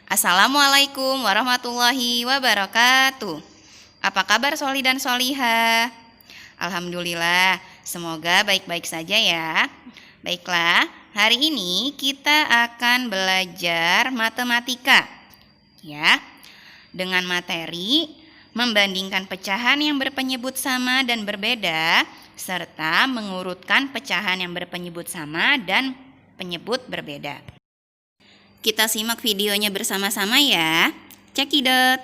Assalamualaikum warahmatullahi wabarakatuh. Apa kabar Soli dan Soliha? Alhamdulillah, semoga baik-baik saja ya. Baiklah, hari ini kita akan belajar matematika ya, dengan materi membandingkan pecahan yang berpenyebut sama dan berbeda serta mengurutkan pecahan yang berpenyebut sama dan penyebut berbeda. Kita simak videonya bersama-sama ya. Cekidot.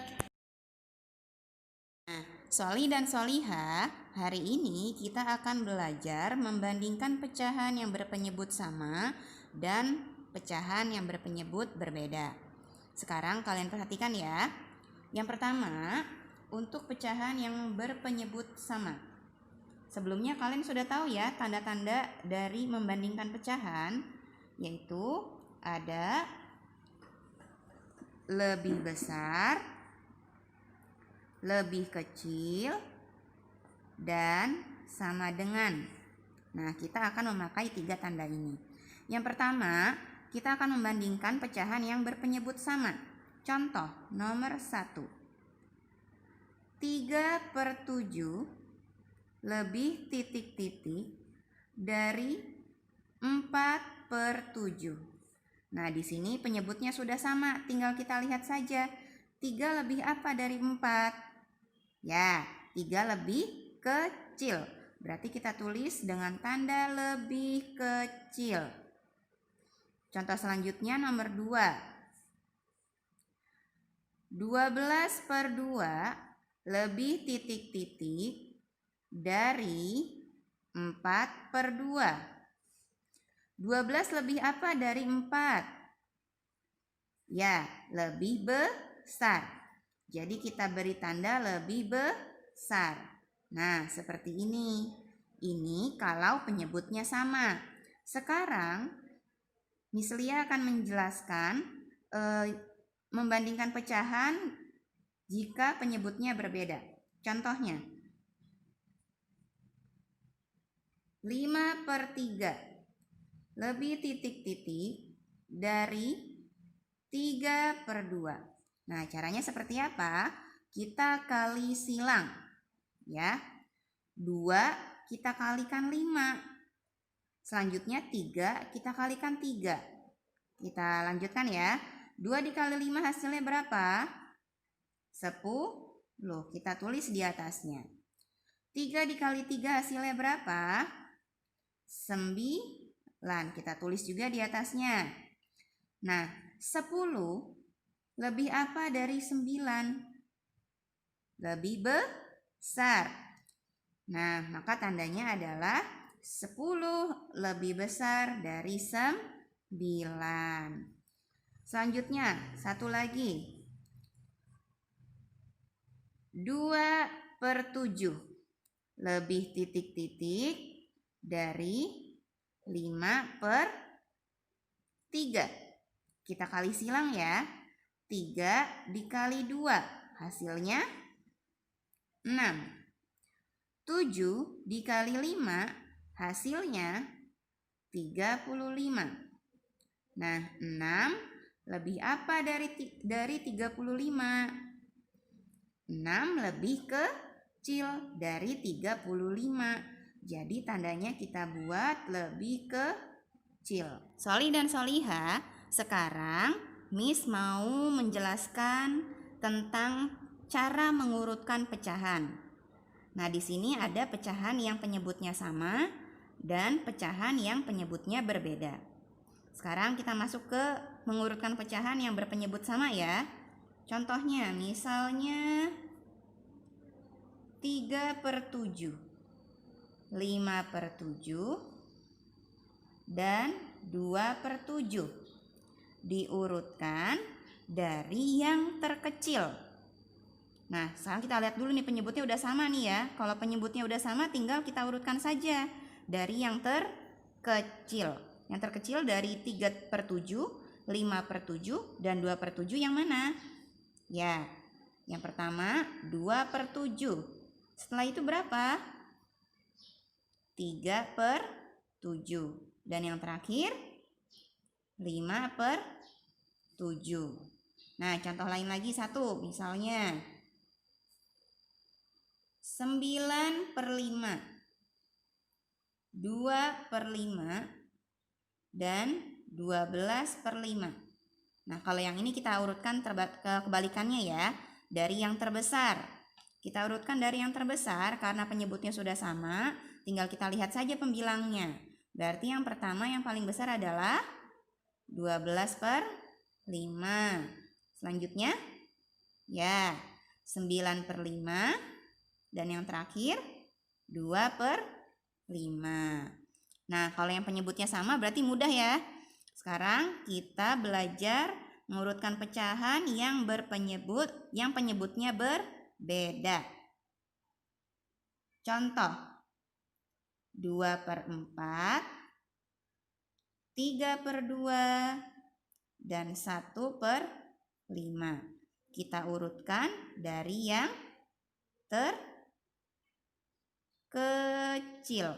Nah, Soli dan Soliha, hari ini kita akan belajar membandingkan pecahan yang berpenyebut sama dan pecahan yang berpenyebut berbeda. Sekarang kalian perhatikan ya. Yang pertama, untuk pecahan yang berpenyebut sama. Sebelumnya kalian sudah tahu ya tanda-tanda dari membandingkan pecahan, yaitu ada lebih besar, lebih kecil, dan sama dengan. Nah, kita akan memakai 3 tanda ini. Yang pertama, kita akan membandingkan pecahan yang berpenyebut sama. Contoh nomor 1. 3/7 lebih titik-titik dari 4/7. Nah, di sini penyebutnya sudah sama, tinggal kita lihat saja. 3 lebih apa dari 4? Ya, 3 lebih kecil. Berarti kita tulis dengan tanda lebih kecil. Contoh selanjutnya nomor 2. 12/2 lebih titik-titik dari 4/2. 12 lebih apa dari 4? Ya, lebih besar. Jadi kita beri tanda lebih besar. Nah, seperti ini. Ini kalau penyebutnya sama. Sekarang, Miss Lia akan menjelaskan membandingkan pecahan jika penyebutnya berbeda. Contohnya, 5/3 lebih titik-titik dari 3/2. Nah, caranya seperti apa? Kita kali silang ya. 2 kita kalikan 5. Selanjutnya 3 kita kalikan 3. Kita lanjutkan ya. 2 dikali 5 hasilnya berapa? 10. Kita tulis di atasnya. 3 dikali 3 hasilnya berapa? 9. Kita tulis juga di atasnya. Nah, 10 lebih apa dari 9? Lebih besar. Nah, maka tandanya adalah 10 lebih besar dari 9. Selanjutnya, satu lagi. 2/7 lebih titik-titik dari 5/3. Kita kali silang ya. 3 dikali 2 hasilnya 6. 7 dikali 5 hasilnya 35. Nah, 6 lebih apa dari 35? 6 lebih kecil dari 35. Jadi tandanya kita buat lebih kecil. Soli dan Soliha, sekarang Miss mau menjelaskan tentang cara mengurutkan pecahan. Nah, di sini ada pecahan yang penyebutnya sama dan pecahan yang penyebutnya berbeda. Sekarang kita masuk ke mengurutkan pecahan yang berpenyebut sama ya. Contohnya, misalnya 3/7. 5/7 dan 2/7 diurutkan dari yang terkecil. Nah, sekarang kita lihat dulu nih penyebutnya udah sama nih ya. Kalau penyebutnya udah sama tinggal kita urutkan saja dari yang terkecil. Yang terkecil dari 3/7, 5/7 dan 2/7 yang mana? Ya, yang pertama 2/7. Setelah itu berapa? 3/7. Dan yang terakhir 5/7. Nah, contoh lain lagi satu, misalnya 9/5, 2/5, dan 12/5. Nah, kalau yang ini kita urutkan kebalikannya ya, dari yang terbesar. Kita urutkan dari yang terbesar karena penyebutnya sudah sama, tinggal kita lihat saja pembilangnya. Berarti yang pertama yang paling besar adalah 12/5. Selanjutnya ya 9/5, dan yang terakhir 2/5. Nah, kalau yang penyebutnya sama berarti mudah ya. Sekarang kita belajar mengurutkan pecahan yang penyebutnya berbeda. Contoh 2/4, 3/2, dan 1/5. Kita urutkan dari yang terkecil.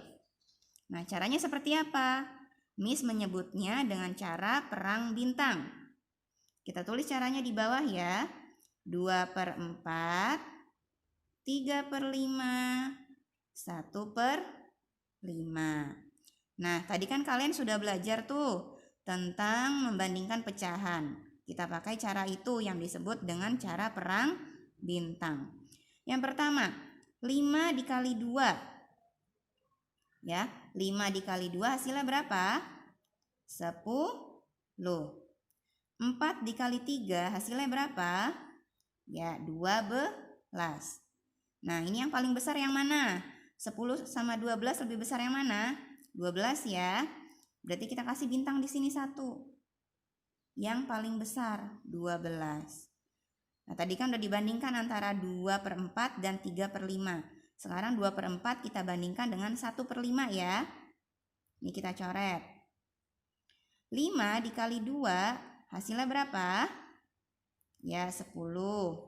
Nah, caranya seperti apa? Miss menyebutnya dengan cara perang bintang. Kita tulis caranya di bawah ya. 2/4, 3/5, 1/5. Nah, tadi kan kalian sudah belajar tuh tentang membandingkan pecahan. Kita pakai cara itu yang disebut dengan cara perang bintang. Yang pertama, 5 dikali 2. Ya, 5 dikali 2 hasilnya berapa? 10. 4 dikali 3 hasilnya berapa? Ya, 12. Nah, ini yang paling besar yang mana? 10 sama 12 lebih besar yang mana? 12 ya. Berarti kita kasih bintang di sini 1. Yang paling besar 12. Nah, tadi kan udah dibandingkan antara 2/4 dan 3/5. Sekarang 2/4 kita bandingkan dengan 1/5 ya. Ini kita coret. 5 dikali 2 hasilnya berapa? Ya, 10.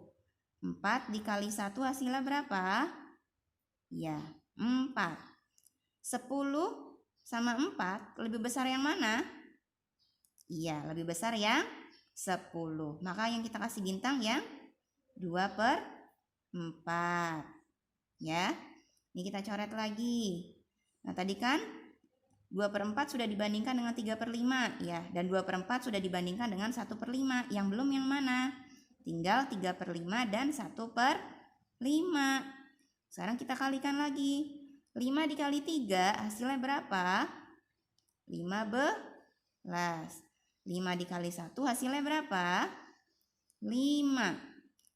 4 dikali 1 hasilnya berapa? Ya, 4. 10 sama 4 lebih besar yang mana? Iya, lebih besar yang 10. Maka yang kita kasih bintang yang 2/4. Ya, ini kita coret lagi. Nah, tadi kan 2/4 sudah dibandingkan dengan 3/5 ya, dan 2/4 sudah dibandingkan dengan 1/5. Yang belum yang mana? Tinggal 3/5 dan 1/5. Sekarang kita kalikan lagi. 5 dikali 3 hasilnya berapa? 15. 5 dikali 1 hasilnya berapa? 5.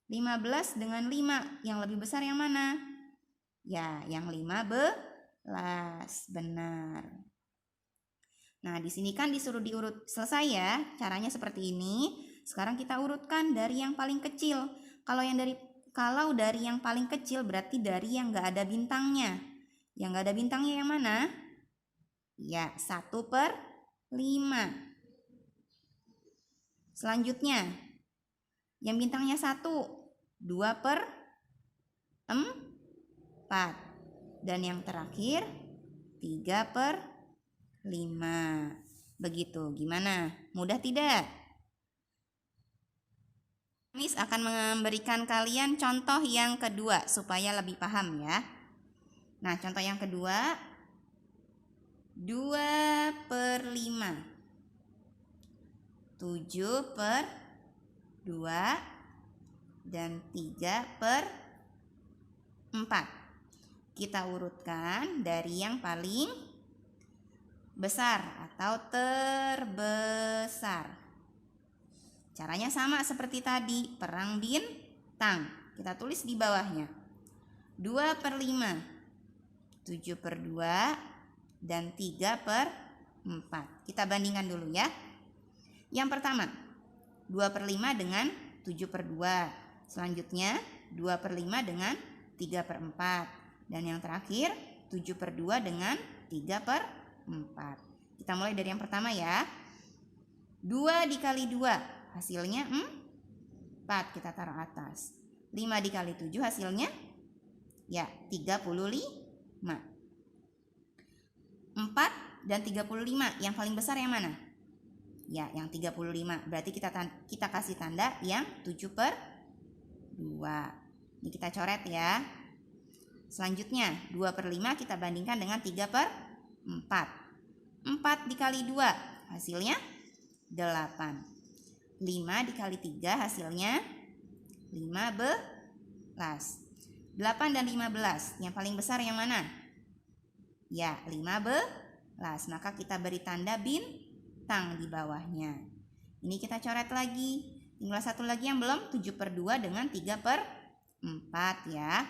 15 dengan 5 yang lebih besar yang mana? Ya, yang 15. Benar. Nah, di sini kan disuruh diurut. Selesai ya. Caranya seperti ini. Sekarang kita urutkan dari yang paling kecil. Kalau dari yang paling kecil berarti dari yang enggak ada bintangnya. Yang enggak ada bintangnya yang mana? Ya, 1/5. Selanjutnya, yang bintangnya 1, 2/4. Dan yang terakhir 3/5. Begitu, gimana? Mudah tidak? Miss akan memberikan kalian contoh yang kedua supaya lebih paham ya. Nah, contoh yang kedua 2/5, 7/2, dan 3/4. Kita urutkan dari yang paling besar atau terbesar. Caranya sama seperti tadi, perang bintang. Kita tulis di bawahnya. 2/5, 7/2, dan 3/4. Kita bandingkan dulu ya. Yang pertama, 2/5 dengan 7/2. Selanjutnya 2/5 dengan 3/4. Dan yang terakhir 7/2 dengan 3/4. Kita mulai dari yang pertama ya. 2 dikali 2 hasilnya 4. Kita taruh atas. 5 dikali 7 hasilnya ya 35. 4 dan 35 yang paling besar yang mana? Ya, yang 35. Berarti kita kasih tanda yang 7/2. Ini kita coret ya. Selanjutnya 2/5 kita bandingkan dengan 3/4. 4 dikali 2 hasilnya 8. 5 dikali 3 hasilnya 15. 8 dan 15, yang paling besar yang mana? Ya, 15. Maka kita beri tanda bintang di bawahnya. Ini kita coret lagi. Tinggal satu lagi yang belum, 7/2 dengan 3/4 ya.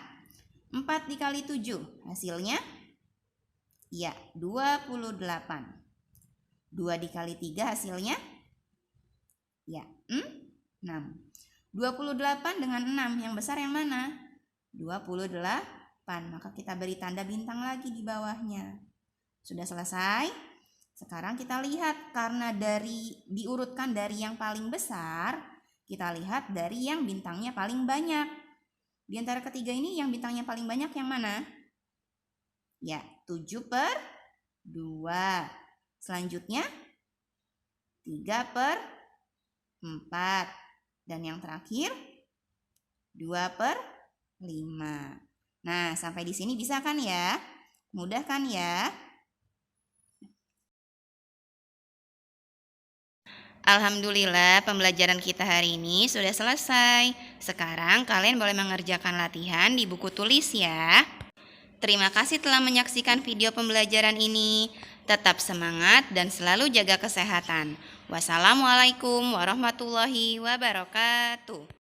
4 dikali 7 hasilnya ya 28. 2 dikali 3 hasilnya ya 6. 28 dengan 6, yang besar yang mana? 28. Maka kita beri tanda bintang lagi di bawahnya. Sudah selesai. Sekarang kita lihat, karena diurutkan dari yang paling besar, kita lihat dari yang bintangnya paling banyak. Di antara ketiga ini yang bintangnya paling banyak yang mana? Ya, 7/2. Selanjutnya 3/4. Dan yang terakhir 2/5. Nah, sampai di sini bisa kan ya? Mudah kan ya? Alhamdulillah, pembelajaran kita hari ini sudah selesai. Sekarang kalian boleh mengerjakan latihan di buku tulis ya. Terima kasih telah menyaksikan video pembelajaran ini. Tetap semangat dan selalu jaga kesehatan. Wassalamualaikum warahmatullahi wabarakatuh.